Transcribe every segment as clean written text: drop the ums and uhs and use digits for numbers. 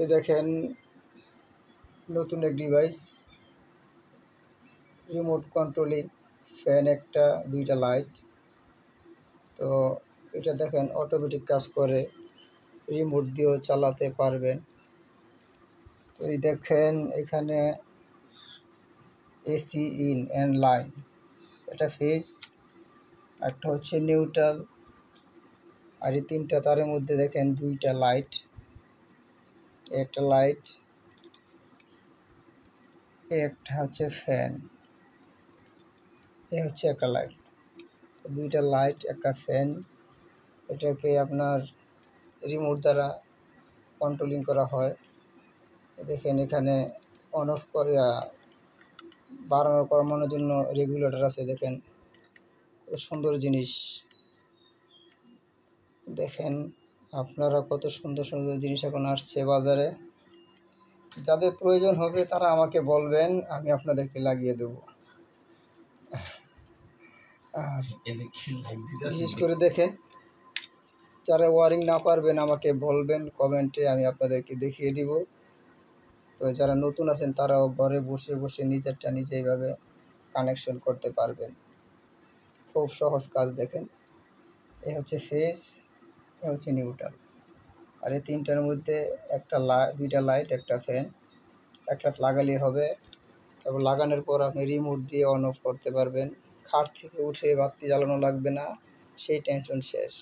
এই দেখেন নতুন এক ডিভাইস, রিমোট কন্ট্রোলিং ফ্যান, একটা দুইটা লাইট। তো এটা দেখেন অটোমেটিক কাজ করে, রিমোট দিয়েও চালাতে পারবেন। তো এই দেখেন এখানে এসি ইন অ্যান্ড লাইন, এটা ফেজ, একটা হচ্ছে নিউট্রাল, আর এই তিনটা তারের মধ্যে দেখেন দুইটা লাইট, একটা লাইট, একটা হচ্ছে ফ্যান, এ হচ্ছে একটা লাইট। দুইটা লাইট একটা ফ্যান, এটাকে আপনার রিমোট দ্বারা কন্ট্রোলিং করা হয়। দেখেন এখানে অন অফ করে বাড়ানো কমানোর জন্য রেগুলেটর আছে। দেখেন কত সুন্দর জিনিস, দেখেন আপনারা কত সুন্দর সুন্দর জিনিস এখন আসছে বাজারে। যাদের প্রয়োজন হবে তারা আমাকে বলবেন, আমি আপনাদেরকে লাগিয়ে দেব। আর বিশেষ করে দেখেন যারা ওয়ারিং না পারবেন আমাকে বলবেন কমেন্টে, আমি আপনাদেরকে দেখিয়ে দিব। তো যারা নতুন আছেন তারাও ঘরে বসে বসে নিজেরটা নিজে এইভাবে কানেকশন করতে পারবেন, খুব সহজ কাজ। দেখেন এ হচ্ছে ফেজ, এ হচ্ছে নিউট্রাল, আর এই তিনটার মধ্যে একটা দুইটা লাইট একটা ফ্যান, একটা লাগালেই হবে। তারপর লাগানোর পর আপনি রিমোট দিয়ে অন অফ করতে পারবেন, খাট থেকে উঠে বাতি জ্বালানো লাগবে না, সেই টেনশন শেষ।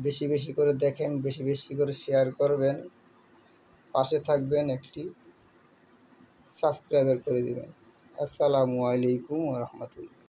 বেশি বেশি করে দেখেন, বেশি বেশি করে শেয়ার করবেন, পাশে থাকবেন, একটি সাবস্ক্রাইবার করে দিবেন। আসসালামু আলাইকুম ওয়া রাহমাতুল্লাহ।